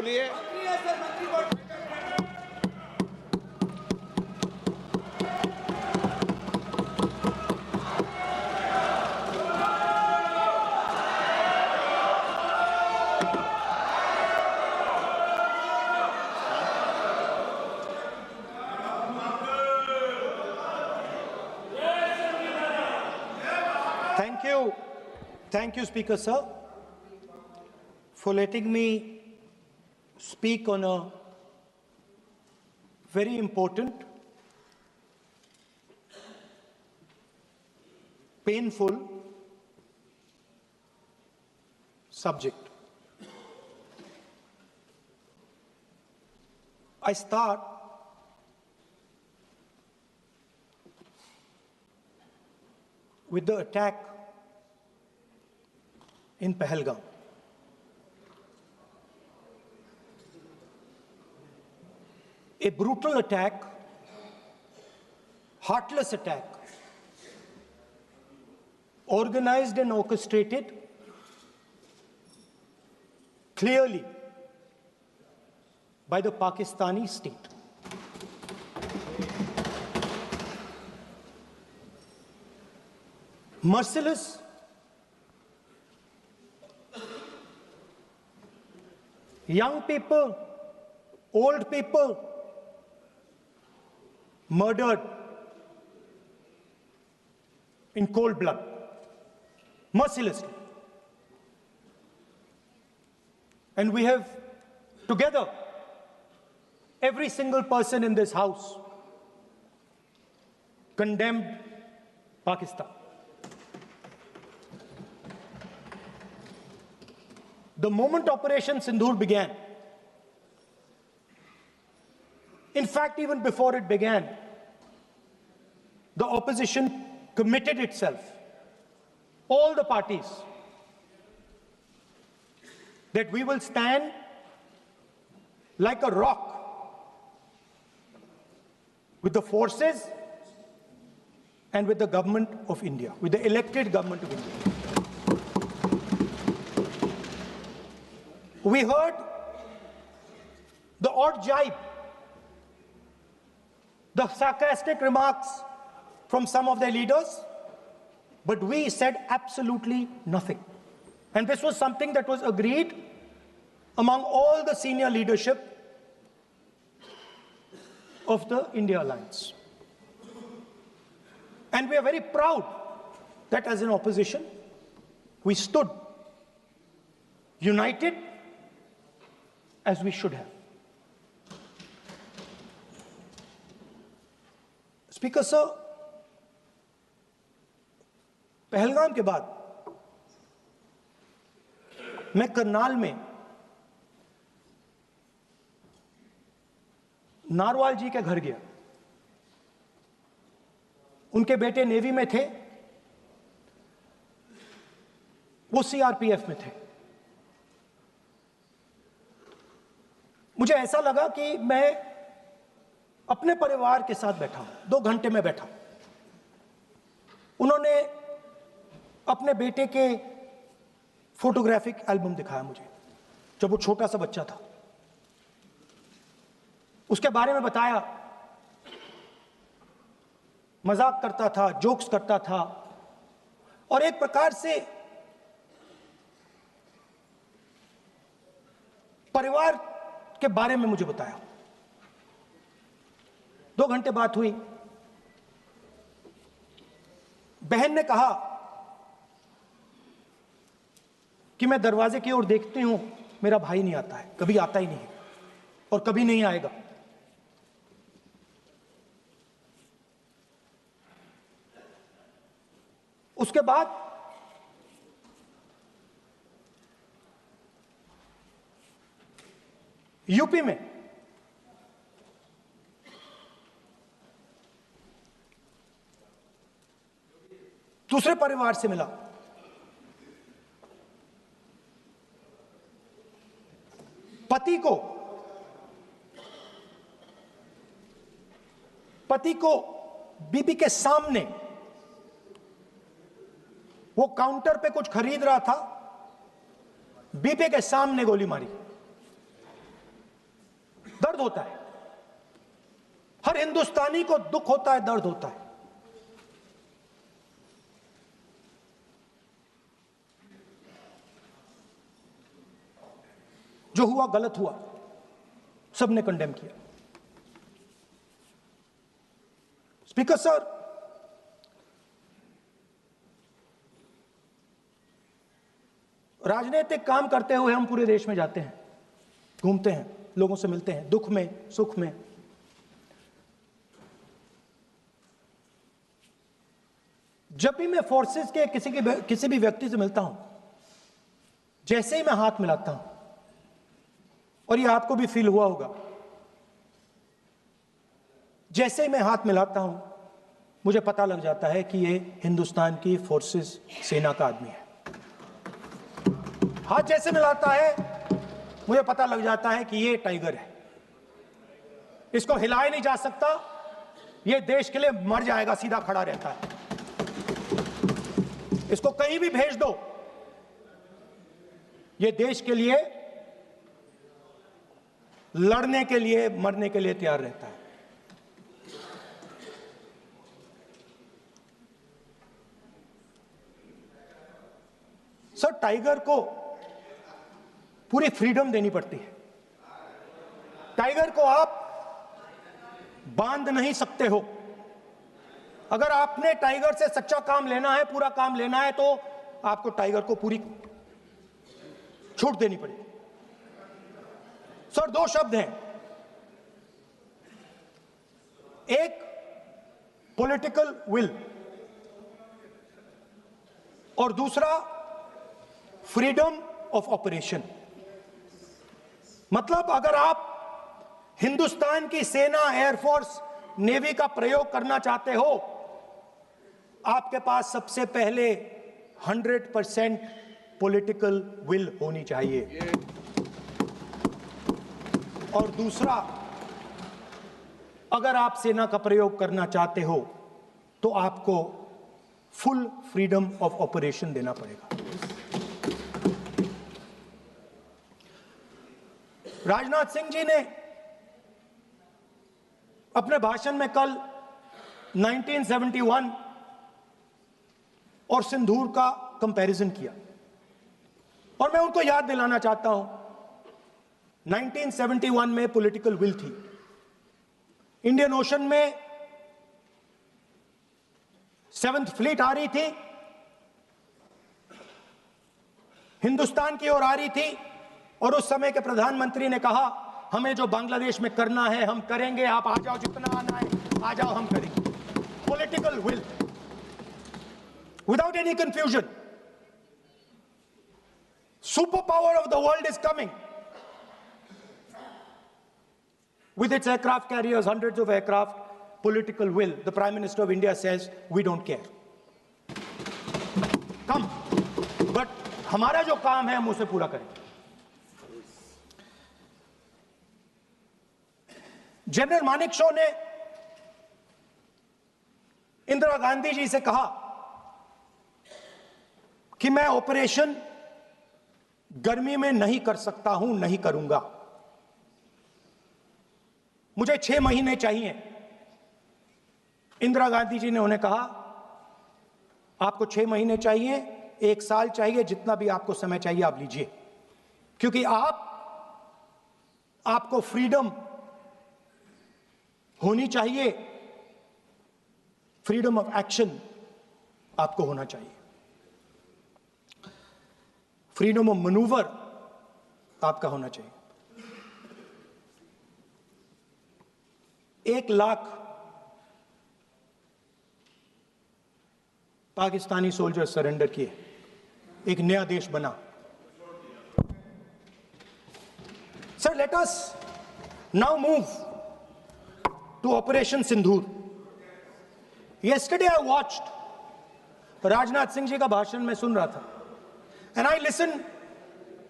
बोलिए। Thank you, Speaker Sir, for letting me speak on a very important, painful subject. I start with the attack in Pahalgam. A brutal attack, heartless attack, organized and orchestrated clearly by the Pakistani state. Merciless, young people, old people murdered in cold blood, mercilessly. And we have together, every single person in this house, condemned Pakistan. The moment Operation Sindoor began, in fact, even before it began, the opposition committed itself, all the parties, that we will stand like a rock with the forces and with the government of India, with the elected government of India. We heard the odd jibe, the sarcastic remarks from some of their leaders, but we said absolutely nothing. And this was something that was agreed among all the senior leadership of the India Alliance. And we are very proud that as an opposition, we stood united as we should have. Speaker Sir, Pahalgam के बाद मैं करनाल में narwhal जी के घर गया। उनके बेटे navy में थे, वो सीआरपीएफ में थे। मुझे ऐसा लगा कि मैं अपने परिवार के साथ बैठा हूं, 2 घंटे में बैठा। उन्होंने अपने बेटे के फोटोग्राफिक एल्बम दिखाया मुझे, जब वो छोटा सा बच्चा था। उसके बारे में बताया, मजाक करता था, जोक्स करता था, और एक प्रकार से परिवार के बारे में मुझे बताया। 2 घंटे बात हुई। बहन ने कहा कि मैं दरवाजे की ओर देखती हूं, मेरा भाई नहीं आता है, कभी आता ही नहीं है और कभी नहीं आएगा। उसके बाद यूपी में दूसरे परिवार से मिला। पति को बीबी के सामने, वो काउंटर पे कुछ खरीद रहा था, बीबी के सामने गोली मारी। दर्द होता है, हर हिंदुस्तानी को दुख होता है, दर्द होता है। जो हुआ गलत हुआ, सबने कंडेम किया। स्पीकर सर, राजनीतिक काम करते हुए हम पूरे देश में जाते हैं, घूमते हैं, लोगों से मिलते हैं, दुख में, सुख में। जब भी मैं फोर्सेस के किसी भी व्यक्ति से मिलता हूं, जैसे ही मैं हाथ मिलाता हूं, और ये आपको भी फील हुआ होगा, जैसे ही मैं हाथ मिलाता हूं, मुझे पता लग जाता है कि ये हिंदुस्तान की फोर्सेस, सेना का आदमी है। हाथ जैसे मिलाता है, मुझे पता लग जाता है कि ये टाइगर है, इसको हिलाया नहीं जा सकता, ये देश के लिए मर जाएगा, सीधा खड़ा रहता है। इसको कहीं भी भेज दो, ये देश के लिए लड़ने के लिए, मरने के लिए तैयार रहता है। सर, टाइगर को पूरी फ्रीडम देनी पड़ती है। टाइगर को आप बांध नहीं सकते हो। अगर आपने टाइगर से सच्चा काम लेना है, पूरा काम लेना है, तो आपको टाइगर को पूरी छूट देनी पड़ेगी। सर, दो शब्द हैं, एक पॉलिटिकल विल और दूसरा फ्रीडम ऑफ ऑपरेशन। मतलब अगर आप हिंदुस्तान की सेना, एयरफोर्स, नेवी का प्रयोग करना चाहते हो, आपके पास सबसे पहले 100% पॉलिटिकल विल होनी चाहिए, और दूसरा, अगर आप सेना का प्रयोग करना चाहते हो तो आपको फुल फ्रीडम ऑफ ऑपरेशन देना पड़ेगा। राजनाथ सिंह जी ने अपने भाषण में कल 1971 और सिंदूर का कंपैरिजन किया, और मैं उनको याद दिलाना चाहता हूं, 1971 में पॉलिटिकल विल थी। इंडियन ओशन में 7th फ्लीट आ रही थी, हिंदुस्तान की ओर आ रही थी, और उस समय के प्रधानमंत्री ने कहा, हमें जो बांग्लादेश में करना है हम करेंगे, आप आ जाओ, जितना आना है आ जाओ, हम करेंगे। Political will, without any confusion. Super power of the world is coming with its aircraft carriers, hundreds of aircraft, political will. The Prime Minister of India says, we don't care. Come. But हमारा जो काम है हम उसे पूरा करेंगे। General Manekshaw ने इंदिरा गांधी जी से कहा कि मैं ऑपरेशन गर्मी में नहीं कर सकता हूं, नहीं करूंगा, मुझे 6 महीने चाहिए। इंदिरा गांधी जी ने उन्हें कहा, आपको 6 महीने चाहिए, 1 साल चाहिए, जितना भी आपको समय चाहिए आप लीजिए, क्योंकि आपको फ्रीडम होनी चाहिए, फ्रीडम ऑफ एक्शन आपको होना चाहिए, फ्रीडम ऑफ मैनूवर आपका होना चाहिए। 1 लाख पाकिस्तानी सोल्जर सरेंडर किए, एक नया देश बना। Sir, let us now move to operation Sindoor. Yesterday I watched, Rajnath Singh ji का भाषण मैं सुन रहा था, and I listened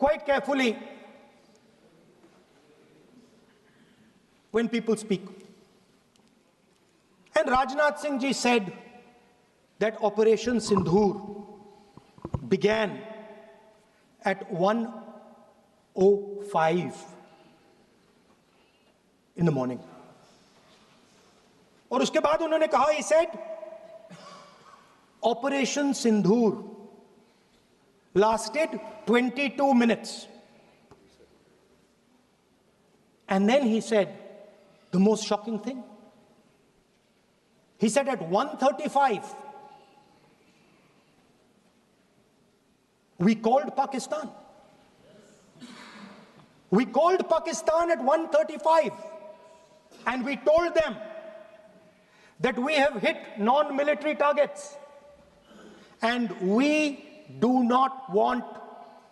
quite carefully when people speak. And Rajnath Singh ji said that Operation Sindhur began at 1:05 in the morning. और उसके बाद उन्होंने कहा, he said, Operation Sindhur lasted 22 minutes. And then he said the most shocking thing. He said at 1:35, we called Pakistan. We called Pakistan at 1:35 and we told them that we have hit non-military targets and we do not want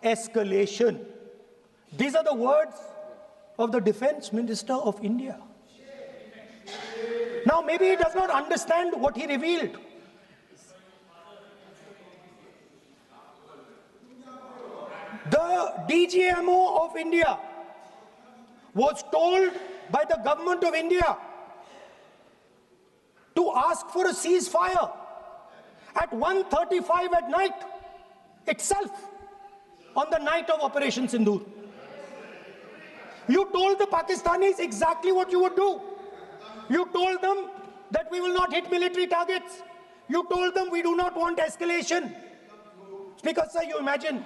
escalation. These are the words of the Defense Minister of India. Now, maybe he does not understand what he revealed. The DGMO of India was told by the government of India to ask for a ceasefire at 1:35 at night itself, on the night of Operation Sindhur. You told the Pakistanis exactly what you would do. You told them that we will not hit military targets. You told them we do not want escalation. Speaker sir, you imagine,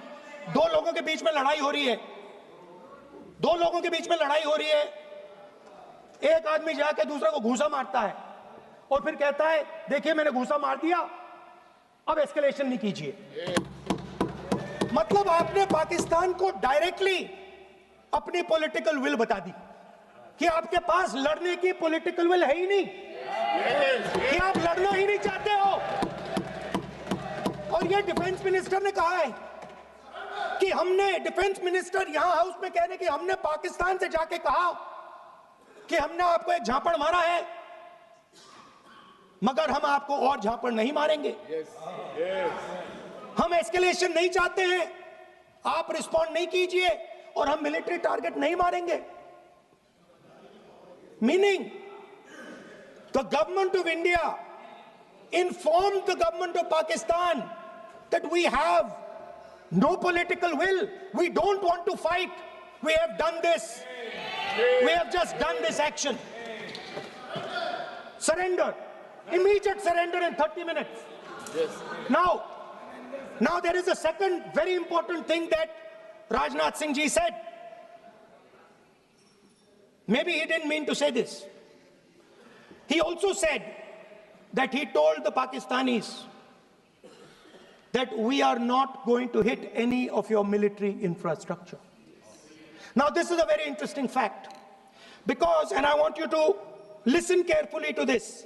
दो लोगों के बीच में लड़ाई हो रही है, दो लोगों के बीच में लड़ाई हो रही है, एक आदमी जाके दूसरे को घूंसा मारता है और फिर कहता है देखिए मैंने घूंसा मार दिया, अब एस्केलेशन नहीं कीजिए। मतलब आपने पाकिस्तान को डायरेक्टली अपनी पॉलिटिकल विल बता दी कि आपके पास लड़ने की पॉलिटिकल विल है ही नहीं, कि आप लड़ना ही नहीं चाहते हो। और ये डिफेंस मिनिस्टर ने कहा है कि हमने, डिफेंस मिनिस्टर यहां हाउस में कह रहे कि हमने पाकिस्तान से जाके कहा कि हमने आपको एक झापड़ मारा है मगर हम आपको और झापड़ नहीं मारेंगे। हम एस्केलेशन नहीं चाहते हैं, आप रिस्पॉन्ड नहीं कीजिए और हम मिलिट्री टारगेट नहीं मारेंगे। Meaning the government of India informed the government of Pakistan that we have no political will, we don't want to fight, we have done this, we have just done this action. Surrender, immediate surrender in 30 minutes. Yes. Now there is a second very important thing that Rajnath Singh ji said. Maybe he didn't mean to say this. He also said that he told the Pakistanis that we are not going to hit any of your military infrastructure. Now this is a very interesting fact because, and I want you to listen carefully to this.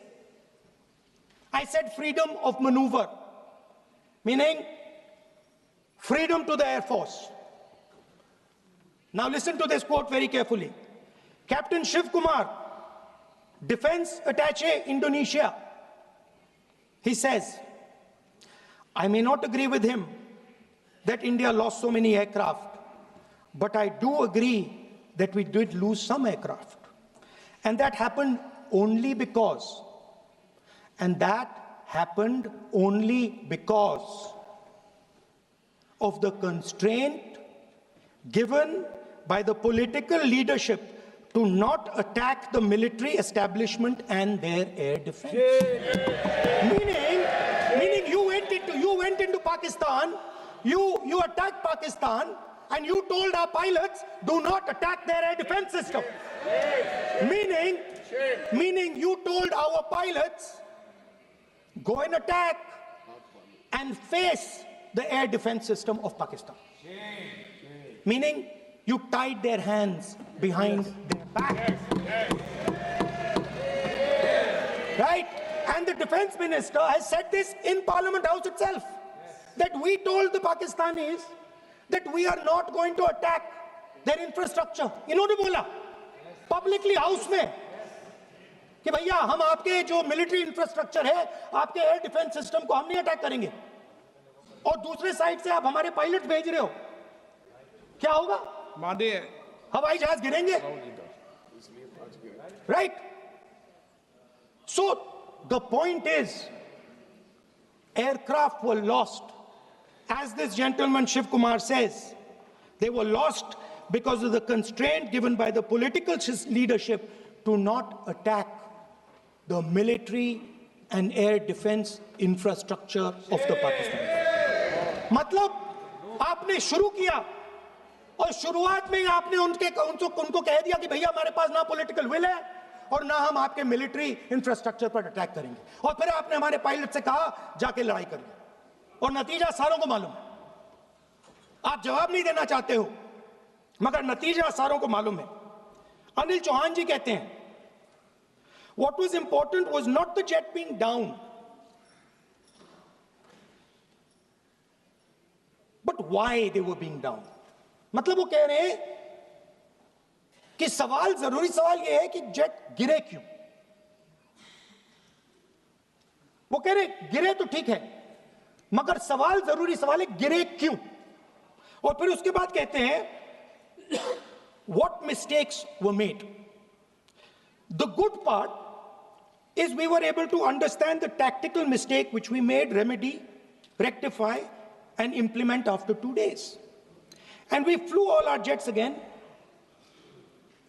I said freedom of maneuver, meaning freedom to the Air Force. Now listen to this quote very carefully. Captain Shiv Kumar, Defense Attaché, Indonesia, he says, I may not agree with him that India lost so many aircraft, but I do agree that we did lose some aircraft. And that happened only because, of the constraint given by the political leadership to not attack the military establishment and their air defense. Meaning you went into Pakistan, you attacked Pakistan, and you told our pilots, do not attack their air defense system. Meaning you told our pilots, go and attack and face the air defense system of Pakistan. Meaning you tied their hands behind their back. Right? And the defense minister has said this in Parliament House itself, that we told the Pakistanis that we are not going to attack their infrastructure. इन्होंने बोला publicly house में कि भैया हम आपके जो military infrastructure है, आपके air defense system को हम नहीं attack करेंगे, और दूसरे साइड से आप हमारे पायलट भेज रहे हो, क्या होगा? हवाई जहाज गिरेंगे, right? So the point is, aircraft were lost. As this gentleman Shiv Kumar says, they were lost because of the constraint given by the political leadership to not attack the military and air defense infrastructure of the Pakistan. मतलब आपने शुरू किया और शुरुआत में ही आपने उनको कह दिया कि भैया हमारे पास ना पॉलिटिकल विल है और ना हम आपके मिलिट्री इंफ्रास्ट्रक्चर पर अटैक करेंगे, और फिर आपने हमारे पायलट से कहा जाके लड़ाई करिए, और नतीजा सारों को मालूम है। आप जवाब नहीं देना चाहते हो, मगर नतीजा सारों को मालूम है। अनिल चौहान जी कहते हैं what was important was not the jet being down, but why they were being down. मतलब वो कह रहे हैं कि जरूरी सवाल ये है कि जेट गिरे क्यों। वो कह रहे गिरे तो ठीक है, मगर जरूरी सवाल है गिरे क्यों। और फिर उसके बाद कहते हैं what mistakes were made. The good part is we were able to understand the tactical mistake which we made, remedy, rectify, and implement after 2 days. And we flew all our jets again,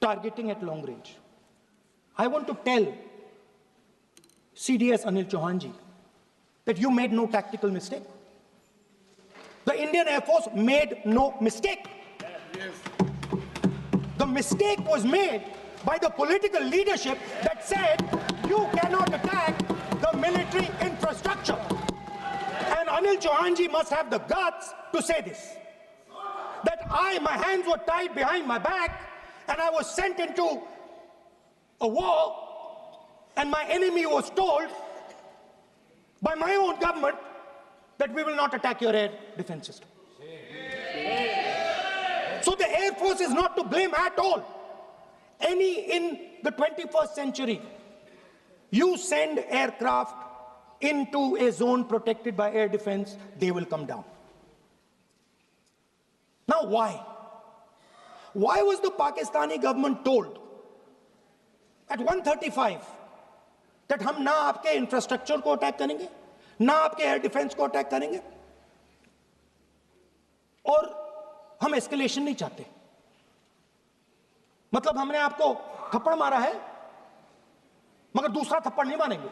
targeting at long range. I want to tell CDS Anil Chauhan ji that you made no tactical mistake. The Indian Air Force made no mistake. The mistake was made by the political leadership that said you cannot attack the military infrastructure. And Anil Chauhan ji must have the guts to say this, that my hands were tied behind my back and I was sent into a war, and my enemy was told by my own government that we will not attack your air defense system. So the Air Force is not to blame at all. In the 21st century, you send aircraft into a zone protected by air defense, they will come down. Now why? Why was the Pakistani government told at 1:35 that हम ना आपके infrastructure को attack करेंगे, ना आपके air defence को attack करेंगे, और हम एस्केलेशन नहीं चाहते? मतलब हमने आपको थप्पड़ मारा है मगर दूसरा थप्पड़ नहीं मारेंगे.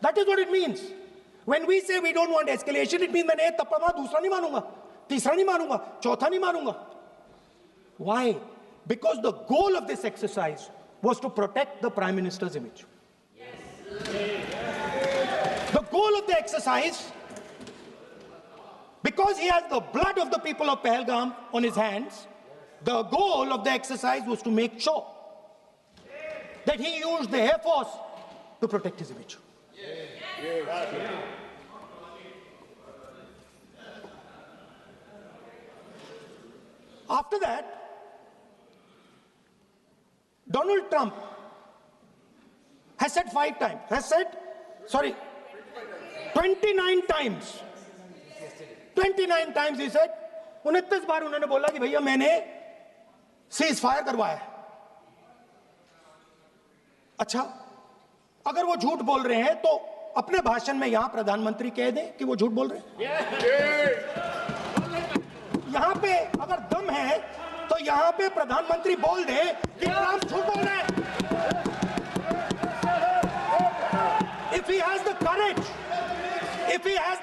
That is what it means. When we say we don't want escalation, it means मैंने एक थप्पड़ मारा, दूसरा नहीं मारूंगा, तीसरा नहीं मारूंगा, चौथा नहीं मारूंगा. Why? Because the goal of this exercise was to protect the Prime Minister's image. The goal of the exercise, because he has the blood of the people of Pahalgam on his hands, the goal of the exercise was to make sure that he used the Air Force to protect his image. After that, Donald Trump has said 29 times. 29 times he said, 29 बार उन्होंने बोला कि भैया मैंने cease fire करवाया है. अच्छा, अगर वो झूठ बोल रहे हैं तो अपने भाषण में यहां प्रधानमंत्री कह दें कि वो झूठ बोल रहे हैं. यहां पे अगर दम है तो यहां पे प्रधानमंत्री बोल दे कि ट्रंप झूठ बोल रहे हैं. If he has the courage, if he has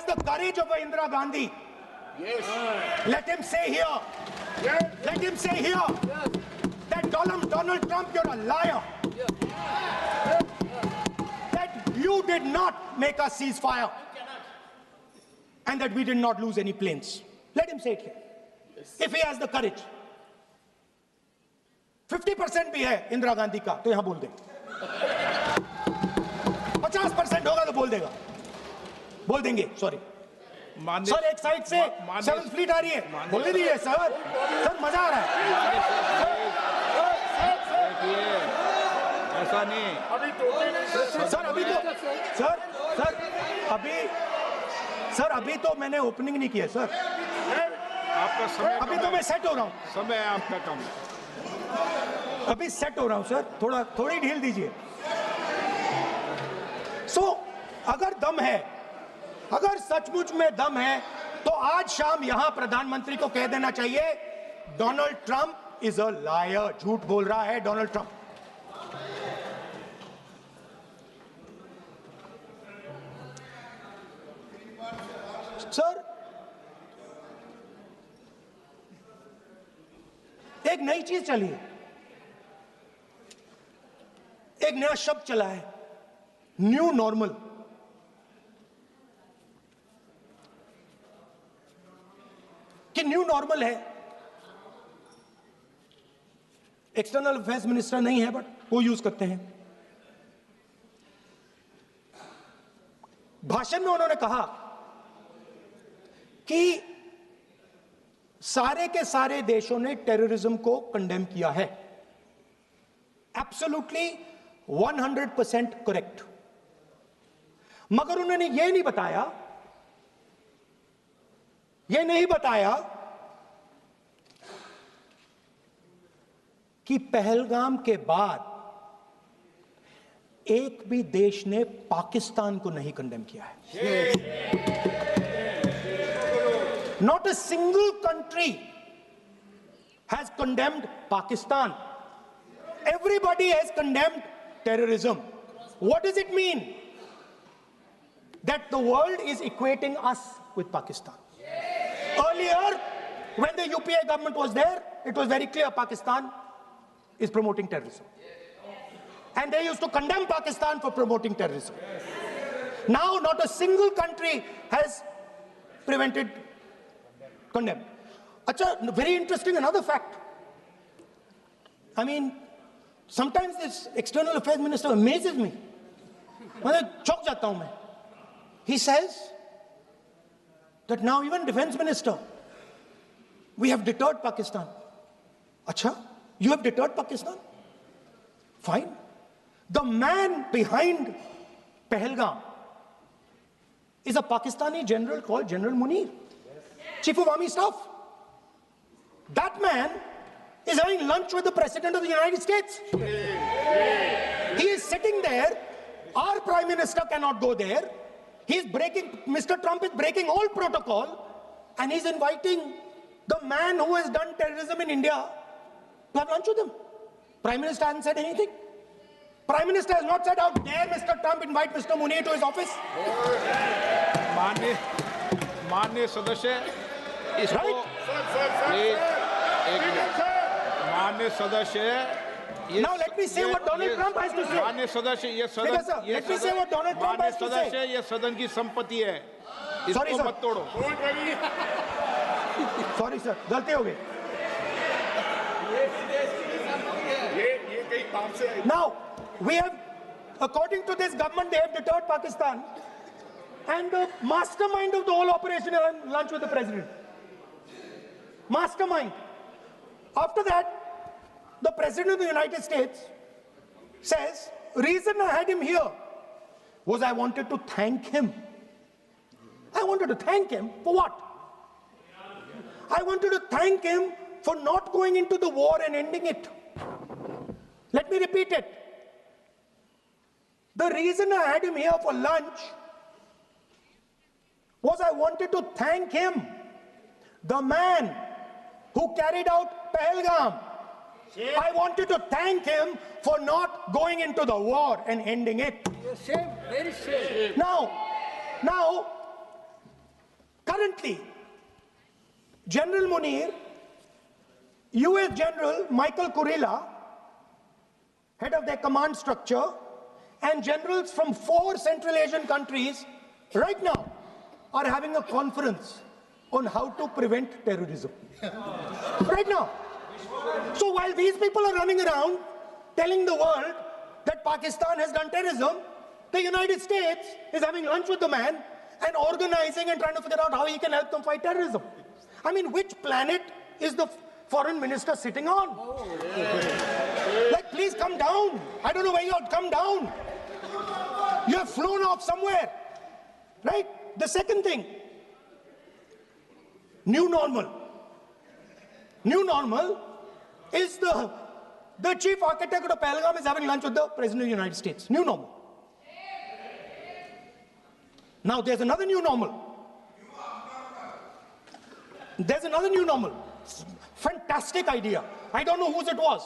the courage of Indira Gandhi, let him say here, that Donald Trump, you're a liar. That you did not make us ceasefire, and that we did not lose any planes. Let him say it here. If he has the courage. 50% भी है इंदिरा गांधी का तो यहां बोल दे. 50% होगा तो बोल देगा, बोल देंगे. सॉरी सर, एक साइड से 7th फ्लीट आ रही है, बोल दीजिए सर. सर मजा आ रहा है. ऐसा नहीं सर. अभी तो मैंने ओपनिंग नहीं किया सर. आपका समय, अभी तो मैं सेट हो रहा हूँ. समय आपका कम. अभी सेट हो रहा हूं सर, थोड़ी ढील दीजिए. अगर दम है, अगर सचमुच में दम है तो आज शाम यहां प्रधानमंत्री को कह देना चाहिए, Donald Trump is a liar. झूठ बोल रहा है डोनाल्ड ट्रंप. सर, एक नई चीज चली है, एक नया शब्द चला है, न्यू नॉर्मल. कि न्यू नॉर्मल है. एक्सटर्नल अफेयर्स मिनिस्टर नहीं है, बट वो यूज करते हैं. भाषण में उन्होंने कहा कि सारे के सारे देशों ने टेररिज्म को कंडेम किया है. Absolutely 100% correct. मगर उन्होंने यह नहीं बताया कि पहलगाम के बाद एक भी देश ने पाकिस्तान को नहीं कंडेम किया है. Not a single country has condemned Pakistan. Everybody has condemned terrorism. What does it mean? That the world is equating us with Pakistan. Earlier, when the UPA government was there, it was very clear Pakistan is promoting terrorism. And they used to condemn Pakistan for promoting terrorism. Now, not a single country has condemned. Acha, very interesting, another fact. I mean, sometimes this external affairs minister amazes me. चौंक जाता हूं मैं. He says that now even defense minister, we have deterred Pakistan. Acha, you have deterred Pakistan? Fine. The man behind Pahalgam is a Pakistani general called General Munir, Chief of Army Staff. That man is having lunch with the President of the United States. He is sitting there. Our Prime Minister cannot go there. Mr. Trump is breaking all protocol, and he's inviting the man who has done terrorism in India to have lunch with him. Prime Minister hasn't said anything. Prime Minister has not said, how dare Mr. Trump invite Mr. Munir to his office? माननीय सदस्य इसको माननीय सदस्य Now let me say what Donald Trump has to say. माननीय सदस्य ये सदन let me say what Donald Trump has to say. सदस्य ये सदन की संपत्ति है, Sorry, इसको sir. मत तोड़ो. Sorry sir, गलती हो गई. Now we have, according to this government, they have deterred Pakistan, and the mastermind of the whole operation is on lunch with the president. Mastermind. After that, the President of the United States says, reason I had him here was I wanted to thank him. I wanted to thank him for what? I wanted to thank him for not going into the war and ending it. Let me repeat it. The reason I had him here for lunch was I wanted to thank him, the man who carried out Pahalgam. I wanted to thank him for not going into the war and ending it. Shame, very shame. Now, currently, General Munir, US General Michael Kurilla, head of their command structure, and generals from 4 Central Asian countries right now are having a conference on how to prevent terrorism. Right now. So while these people are running around telling the world that Pakistan has done terrorism, the United States is having lunch with the man and organizing and trying to figure out how he can help them fight terrorism. I mean, which planet is the foreign minister sitting on? Like, please come down. I don't know where you are. Come down. You have flown off somewhere. Right? The second thing, new normal. New normal is the chief architect of Pahalgam is having lunch with the President of the United States. New normal. Now there's another new normal. There's another new normal. Fantastic idea. I don't know whose it was.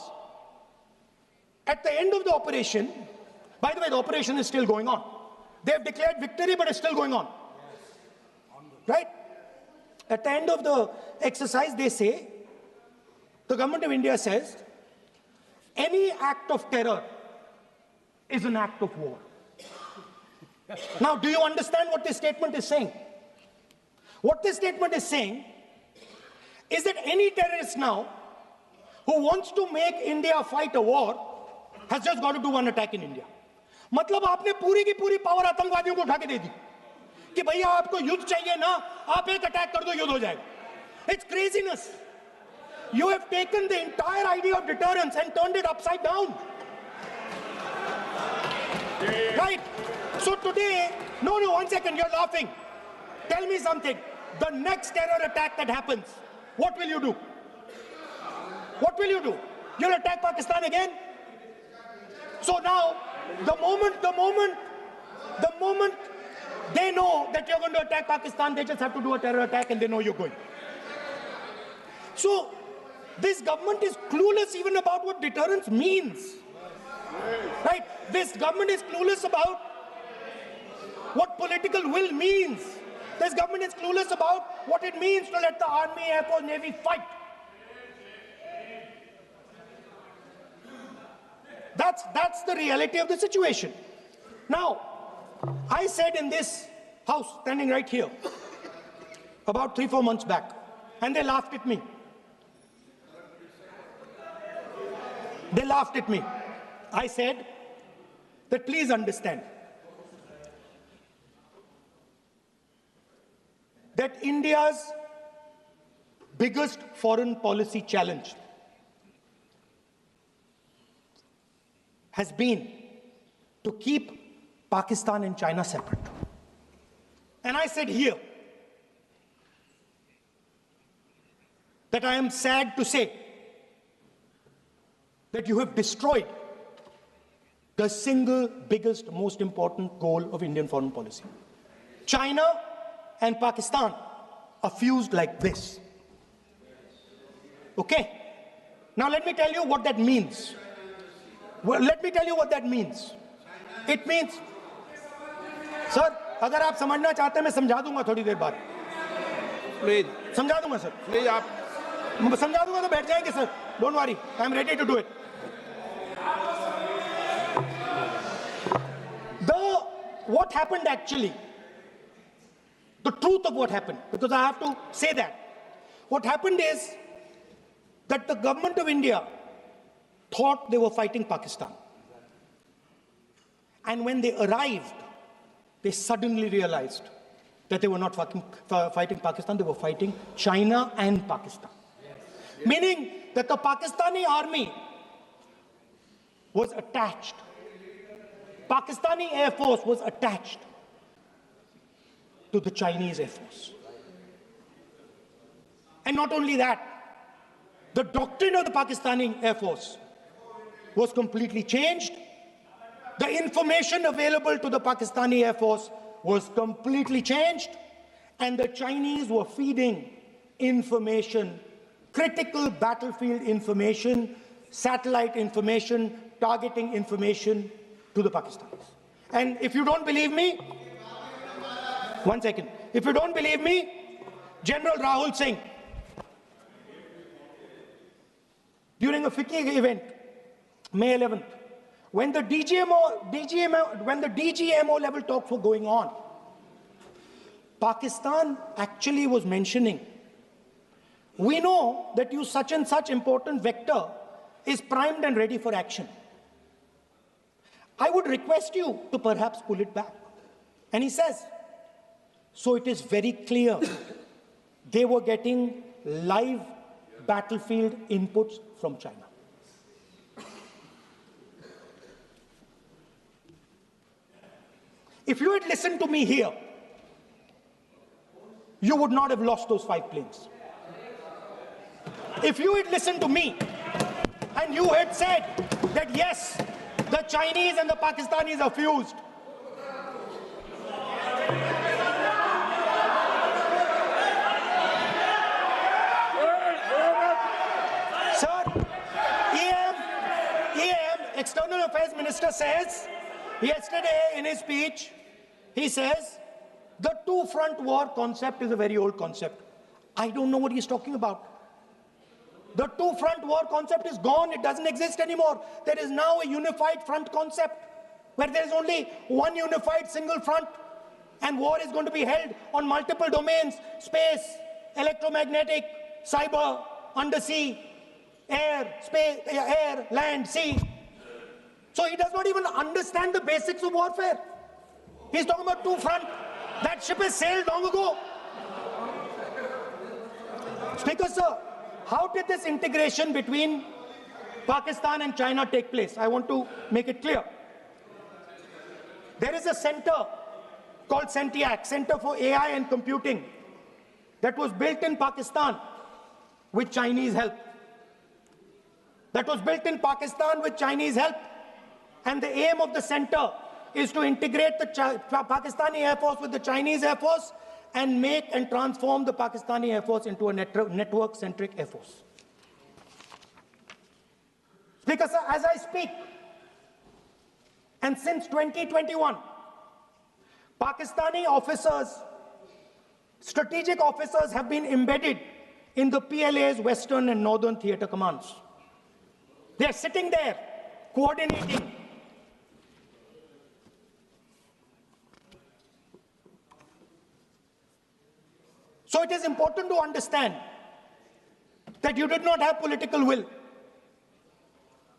At the end of the operation, by the way, the operation is still going on. They have declared victory, but it's still going on. Right? At the end of the exercise, they say, the government of India says, any act of terror is an act of war. Now, do you understand what this statement is saying? What this statement is saying is that any terrorist now who wants to make India fight a war has just got to do one attack in India. मतलब आपने पूरी की पूरी power आतंकवादियों को उठा के दे दी कि भैया आपको युद्ध चाहिए ना, आप एक अटैक कर दो, युद्ध हो जाएगा. It's craziness. You have taken the entire idea of deterrence and turned it upside down. Right? So today, no, one second, you're laughing. Tell me something. The next terror attack that happens, what will you do? What will you do? You'll attack Pakistan again? So now, the moment they know that you're going to attack Pakistan, they just have to do a terror attack and they know you're going. So, this government is clueless even about what deterrence means. Right? This government is clueless about what political will means. This government is clueless about what it means to let the Army, Air Force, Navy fight. That's the reality of the situation. Now, I said in this house, standing right here, about 3-4 months back, and they laughed at me. They laughed at me. I said that please understand that India's biggest foreign policy challenge has been to keep Pakistan and China separate. And I said here that I am sad to say that you have destroyed the single biggest, most important goal of Indian foreign policy. China and Pakistan are fused like this. Okay? Now let me tell you what that means. Well, let me tell you what that means. It means, sir, अगर आप समझना चाहते हैं मैं समझा दूंगा थोड़ी देर बाद. Please, समझा दूंगा सर. please, आप समझा दूंगा तो बैठ जाएंगे sir. Don't worry, I am ready to do it. What happened actually, the truth of what happened, because I have to say that. What happened is that the government of India thought they were fighting Pakistan. And when they arrived, they suddenly realized that they were not fighting Pakistan, they were fighting China and Pakistan. Yes. Meaning that the Pakistani army was attached. Pakistani Air Force was attached to the Chinese Air Force. And not only that, the doctrine of the Pakistani Air Force was completely changed. The information available to the Pakistani Air Force was completely changed. And the Chinese were feeding information, critical battlefield information, satellite information, targeting information to the Pakistanis. And if you don't believe me, one second. If you don't believe me, General Rahul Singh, during a FICCI event, May 11th, when the DGMO level talks were going on, Pakistan actually was mentioning, we know that you such and such important vector is primed and ready for action. I would request you to perhaps pull it back. And he says, so it is very clear they were getting live battlefield inputs from China. If you had listened to me here, you would not have lost those 5 planes. If you had listened to me and you had said that yes, the Chinese and the Pakistanis are fused, External Affairs Minister says, yesterday in his speech, he says, the two-front war concept is a very old concept. I don't know what he's talking about. The two-front war concept is gone. It doesn't exist anymore. There is now a unified front concept where there is only one unified single front, and war is going to be held on multiple domains: space, electromagnetic, cyber, undersea, air, space, air, land, sea. So he does not even understand the basics of warfare. He's talking about two-front. That ship has sailed long ago. Speaker, sir, how did this integration between Pakistan and China take place? I want to make it clear. There is a center called CENTIAC, Center for AI and Computing, that was built in Pakistan with Chinese help. That was built in Pakistan with Chinese help. And the aim of the center is to integrate the Pakistani Air Force with the Chinese Air Force and make and transform the Pakistani Air Force into a network-centric Air Force. Speaker, sir, as I speak, and since 2021, Pakistani officers, strategic officers, have been embedded in the PLA's Western and Northern Theatre Commands. They are sitting there, coordinating. So it is important to understand that you did not have political will,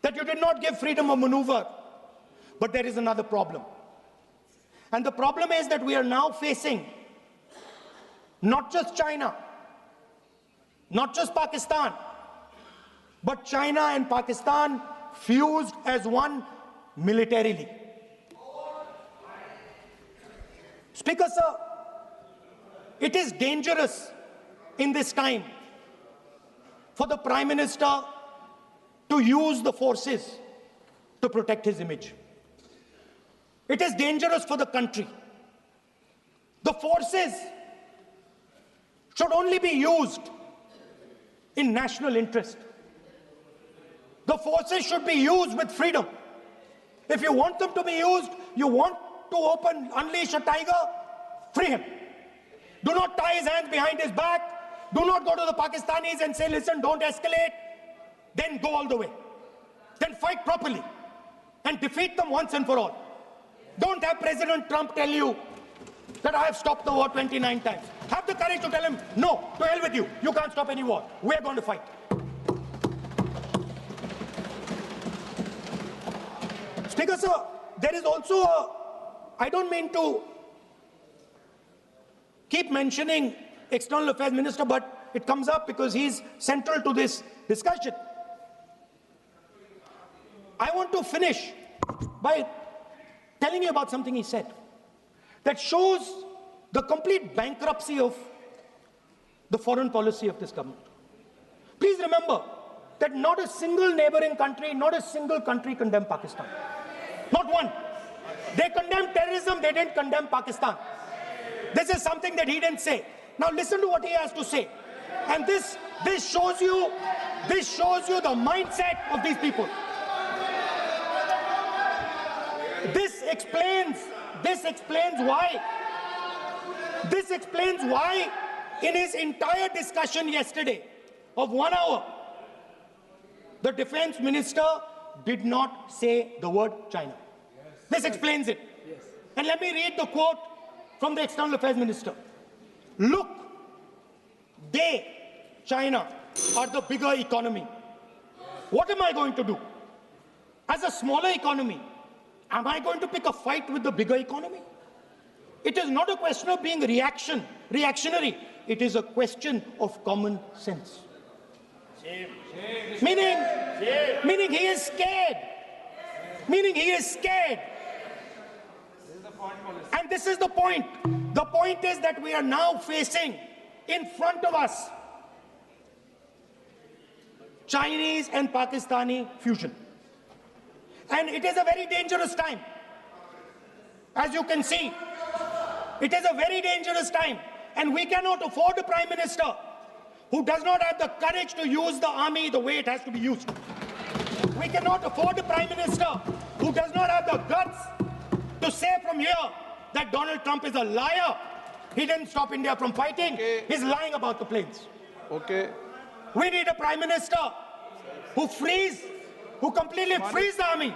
that you did not give freedom of maneuver. But there is another problem. And the problem is that we are now facing not just China, not just Pakistan, but China and Pakistan fused as one militarily. Speaker, sir, it is dangerous in this time for the Prime Minister to use the forces to protect his image. It is dangerous for the country. The forces should only be used in national interest. The forces should be used with freedom. If you want them to be used, you want to unleash a tiger, free him. Do not tie his hands behind his back. Do not go to the Pakistanis and say, listen, don't escalate. Then go all the way. Then fight properly and defeat them once and for all. Don't have President Trump tell you that I have stopped the war 29 times. Have the courage to tell him, no, to hell with you. You can't stop any war. We're going to fight. Speaker, sir, there is also I don't mean to keep mentioning External Affairs Minister, but it comes up because he's central to this discussion. I want to finish by telling you about something he said that shows the complete bankruptcy of the foreign policy of this government. Please remember that not a single neighboring country, not a single country condemned Pakistan. Not one. They condemned terrorism, they didn't condemn Pakistan. This is something that he didn't say. Now listen to what he has to say. And this shows you the mindset of these people. This explains why in his entire discussion yesterday of 1 hour, the defense minister did not say the word China. This explains it. And let me read the quote from the External Affairs Minister. Look, China, are the bigger economy. What am I going to do? As a smaller economy, am I going to pick a fight with the bigger economy? It is not a question of being reactionary. It is a question of common sense. Meaning he is scared. And this is the point. The point is that we are now facing in front of us Chinese and Pakistani fusion. And it is a very dangerous time. As you can see, it is a very dangerous time. And we cannot afford a Prime Minister who does not have the courage to use the army the way it has to be used. we cannot afford a prime minister who does not have the guts to say from here that Donald Trump is a liar. He didn't stop India from fighting. Okay. He's lying about the planes. Okay. We need a prime minister who completely frees the army,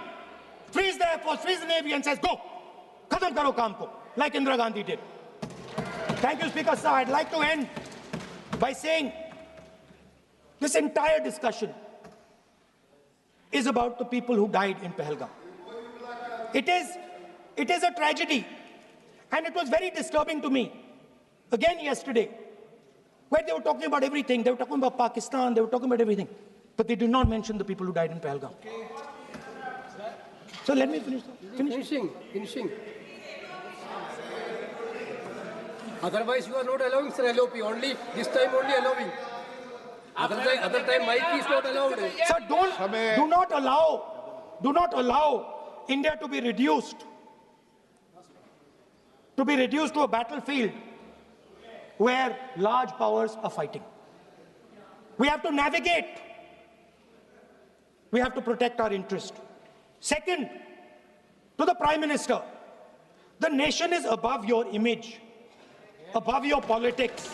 frees the air force, frees the navy and says, go, khatam karo kaam ko, like Indira Gandhi did. Thank you, Speaker, sir. I'd like to end by saying this entire discussion is about the people who died in Pahalgam. It is a tragedy, and it was very disturbing to me, again yesterday, where they were talking about everything. They were talking about Pakistan, they were talking about everything, but they did not mention the people who died in Pahalgam. So let me finish. Finishing. Otherwise, you are not allowing, sir, LOP. Only this time, only allowing. Other time, mic is not allowed. Sir, do not allow India to be reduced to a battlefield where large powers are fighting. We have to navigate. We have to protect our interest. Second, to the Prime Minister, the nation is above your image, above your politics,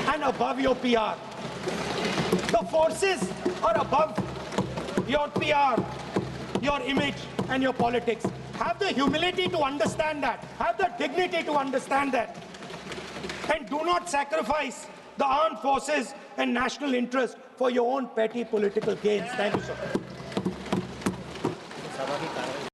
and above your PR. The forces are above your PR, your image, and your politics. Have the humility to understand that. Have the dignity to understand that. And do not sacrifice the armed forces and national interest for your own petty political gains. Thank you, sir.